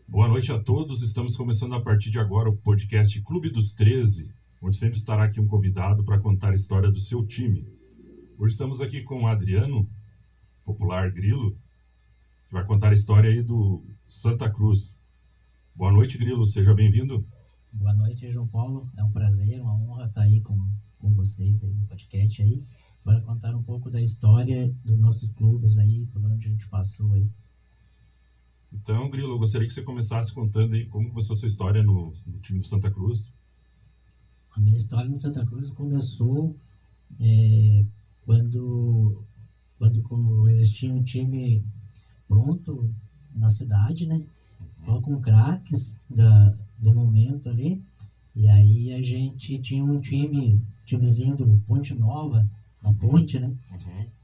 Boa noite a todos. Estamos começando a partir de agora o podcast Clube dos 13, onde sempre estará aqui um convidado para contar a história do seu time. Hoje estamos aqui com o Adriano, popular Grilo, que vai contar a história aí do Santa Cruz. Boa noite, Grilo. Seja bem-vindo. Boa noite, João Paulo. É um prazer, uma honra estar aí com vocês aí no podcast aí, para contar um pouco da história dos nossos clubes aí, por onde a gente passou aí. Então, Grilo, eu gostaria que você começasse contando aí como começou a sua história no time do Santa Cruz. A minha história no Santa Cruz começou quando eles tinham um time pronto na cidade, né? Só com craques do momento ali. E aí a gente tinha um timezinho do Ponte Nova, na Ponte, né?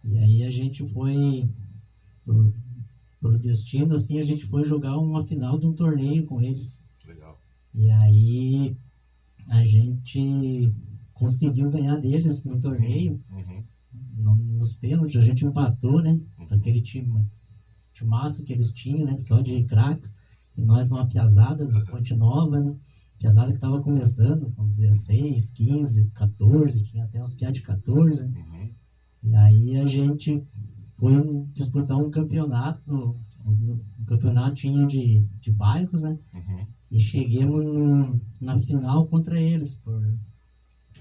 E aí a gente foi pro destino, assim, a gente foi jogar uma final de um torneio com eles. Legal. E aí a gente conseguiu ganhar deles no torneio. Nos pênaltis a gente empatou, né? Aquele timaço que eles tinham, né? Só de craques. E nós uma piazada, Ponte Nova, né? Piazada que estava começando com 16, 15, 14, tinha até uns piá de 14. E aí a gente foi disputar um campeonato, um campeonatinho de bairros, né? E chegamos na final contra eles.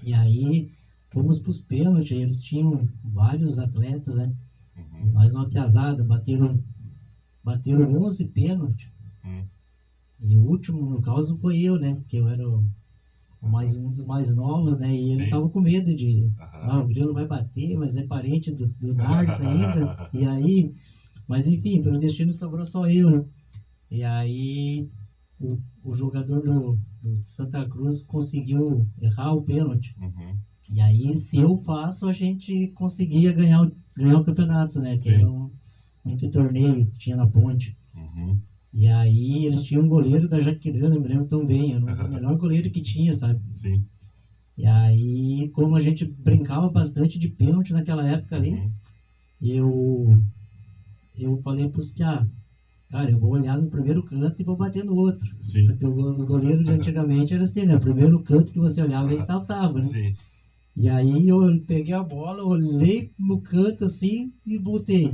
E aí fomos para os pênaltis, eles tinham vários atletas, né? Nós uma piazada, bateram 11 pênaltis. E o último, no caso, foi eu, né? Porque eu era um dos mais novos, né? E eles estavam com medo de... o Grilo vai bater, mas é parente do Darcy ainda. E aí... Mas enfim, pelo destino sobrou só eu, né? E aí o jogador do Santa Cruz conseguiu errar o pênalti. E aí, se eu faço, a gente conseguia ganhar o campeonato, né? Que era muito torneio que tinha na Ponte. E aí eles tinham um goleiro da Jaquirana, eu me lembro tão bem, era um dos melhores goleiros que tinha, sabe? Sim. E aí, como a gente brincava bastante de pênalti naquela época ali, eu falei pros piá, cara, eu vou olhar no primeiro canto e vou bater no outro. Sim. Porque os goleiros de antigamente era assim, né? O primeiro canto que você olhava e saltava, né? Sim. E aí eu peguei a bola, olhei no canto assim e botei.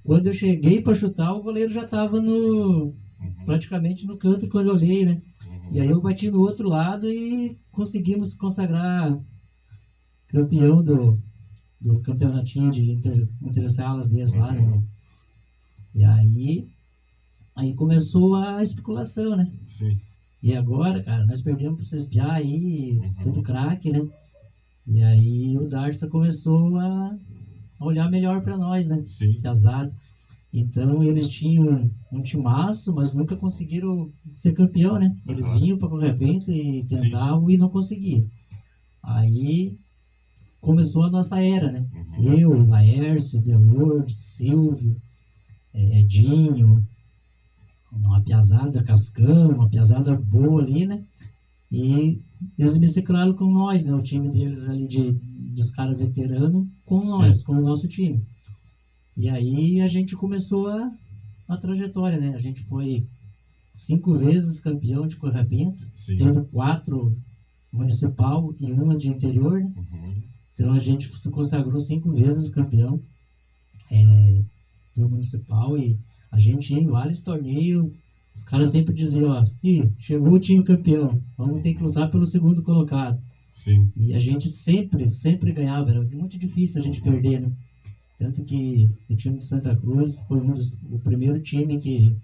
Quando eu cheguei para chutar, o goleiro já estava praticamente no canto quando eu olhei, né? E aí eu bati no outro lado e conseguimos consagrar campeão do campeonatinho de intersalas deles lá, né? E aí começou a especulação, né? Sim. E agora, cara, nós perdemos para vocês piá aí, tudo craque, né? E aí o Darcy começou a olhar melhor para nós, né? Sim. Que azar. Então eles tinham um timaço, mas nunca conseguiram ser campeão, né? Eles vinham para qualquer evento e tentavam e não conseguiam. Aí começou a nossa era, né? Eu, Laércio, Delorde, Silvio, Edinho, uma piazada Cascão, uma piazada boa ali, né? E eles mesclaram com nós, né? O time deles ali dos caras veteranos com nós, com o nosso time. E aí a gente começou a trajetória, né? A gente foi 5 vezes campeão de Corrapinto, sendo 4 municipal e 1 de interior, né? Então a gente se consagrou 5 vezes campeão do municipal e a gente ia em vários torneios. Os caras sempre diziam, ó, chegou o time campeão, vamos ter que lutar pelo segundo colocado. Sim. E a gente sempre ganhava, era muito difícil a gente perder, né? Tanto que o time de Santa Cruz foi o primeiro time que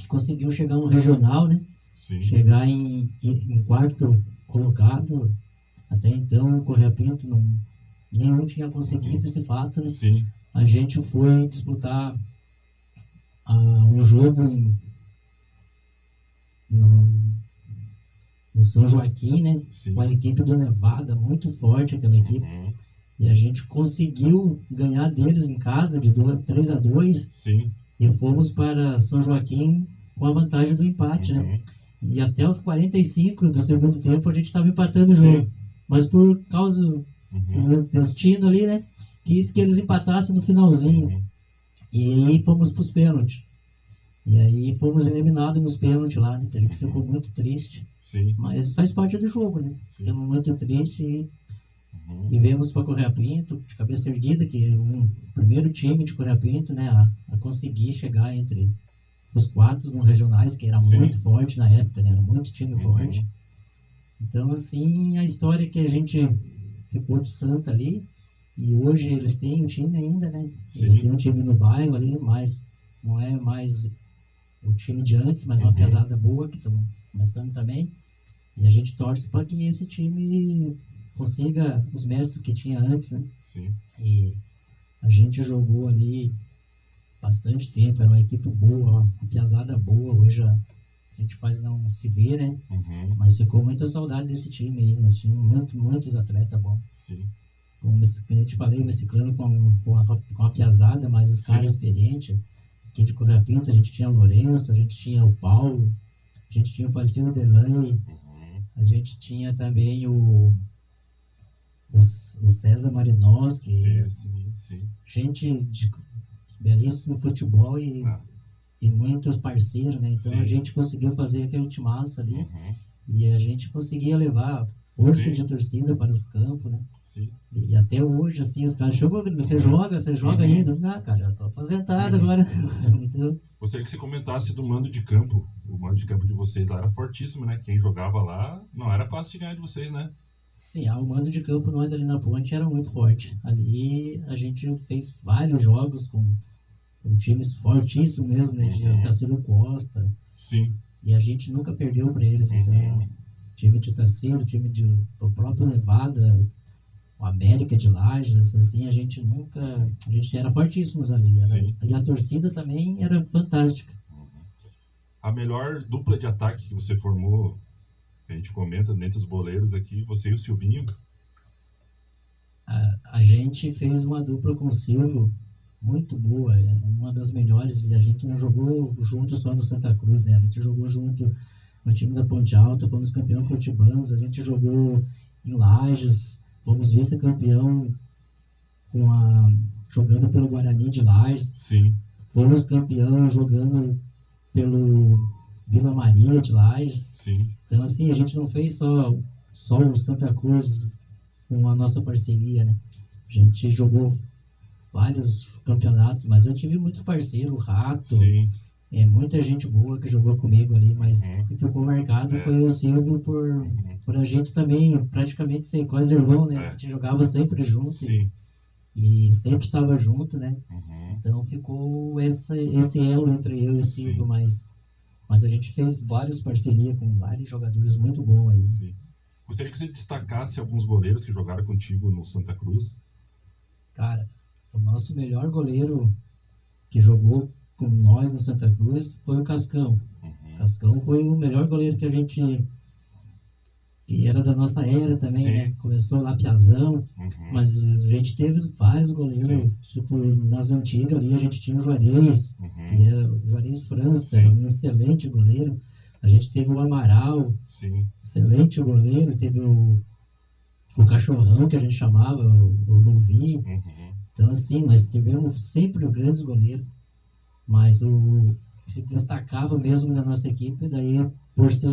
conseguiu chegar no regional, né? Sim. Chegar em 4º colocado. Até então o Correia-Pinto nenhum tinha conseguido esse fato, né? Sim. A gente foi disputar um jogo no São Joaquim, né? Com a equipe do Nevada, muito forte aquela equipe. E a gente conseguiu ganhar deles em casa de 3-2. Sim. E fomos para São Joaquim com a vantagem do empate, né? E até os 45 do segundo tempo a gente estava empatando o jogo. Mas por causa do destino ali, né? Quis que eles empatassem no finalzinho. E aí fomos para os pênaltis. E aí fomos eliminados nos pênaltis lá, né? A gente ficou muito triste. Sim. Mas faz parte do jogo, né? Sim. Ficamos muito tristes e viemos para Correia Pinto, de cabeça erguida, que é o primeiro time de Correia Pinto, né? A conseguir chegar entre os 4 no regionais, que era muito forte na época, né? Era muito time forte. Então, assim, a história que a gente ficou do Santa ali, e hoje eles têm um time ainda, né? Eles têm um time no bairro ali, mas não é mais o time de antes, mas uma pesada boa, que estão começando também. E a gente torce para que esse time consiga os méritos que tinha antes, né? Sim. E a gente jogou ali bastante tempo, era uma equipe boa, uma piazada boa. Hoje a gente quase não se vê, né? Mas ficou muita saudade desse time aí. Nós tínhamos muitos atletas bons. Sim. Como eu te falei, mesclando com a piazada, mas os caras experientes. Aqui de Correia Pinto, a gente tinha o Lourenço, a gente tinha o Paulo, a gente tinha o falecido Delane, a gente tinha também o César Marinoski. Sim. Gente de belíssimo futebol e muitos parceiros, né? Então a gente conseguiu fazer aquele timaço ali e a gente conseguia levar força de torcida para os campos, né? Sim. E até hoje, assim, os caras chegam, você joga ainda? Ah, cara, eu tô aposentado agora. Gostaria que você comentasse do mando de campo. O mando de campo de vocês lá era fortíssimo, né? Quem jogava lá não era fácil de ganhar de vocês, né? Sim, o mando de campo nós ali na Ponte era muito forte. Ali a gente fez vários jogos com times fortíssimos mesmo, né? De Tarsilo Costa. Sim. E a gente nunca perdeu para eles. Então, time de Tarsilo, time do próprio Nevada, o América de Lages, assim, a gente era fortíssimos ali. E a torcida também era fantástica. A melhor dupla de ataque que você formou, a gente comenta dentro dos boleiros aqui, você e o Silvinho? A gente fez uma dupla com o Silvio muito boa, uma das melhores, e a gente não jogou junto só no Santa Cruz, né? A gente jogou junto no time da Ponte Alta, fomos campeão curitibanos, a gente jogou em Lages, fomos vice-campeão jogando pelo Guarani de Lages. Sim. Fomos campeão jogando pelo Vila Maria de Lages. Sim. Então, assim, a gente não fez só o Santa Cruz com a nossa parceria, né? A gente jogou vários campeonatos, mas eu tive muito parceiro, o Rato. Sim. Muita gente boa que jogou comigo ali, mas o que ficou marcado foi o Silvio por a gente também praticamente ser quase irmão, né? A gente jogava sempre junto. Sim. E sempre estava junto, né? Então ficou esse elo entre eu e o Silvio, mas a gente fez várias parcerias com vários jogadores muito bons aí. Sim. Gostaria que você destacasse alguns goleiros que jogaram contigo no Santa Cruz. Cara, o nosso melhor goleiro que jogou com nós no Santa Cruz foi o Cascão. Cascão foi o melhor goleiro que era da nossa era também, né? Começou lá Piazão, mas a gente teve vários goleiros, tipo, nas antigas ali a gente tinha o Juarez, que era o Juarez França, um excelente goleiro. A gente teve o Amaral, excelente goleiro, teve o Cachorrão, que a gente chamava, o Luvi. Então, assim, nós tivemos sempre grandes goleiros, mas o que se destacava mesmo na nossa equipe, daí por ser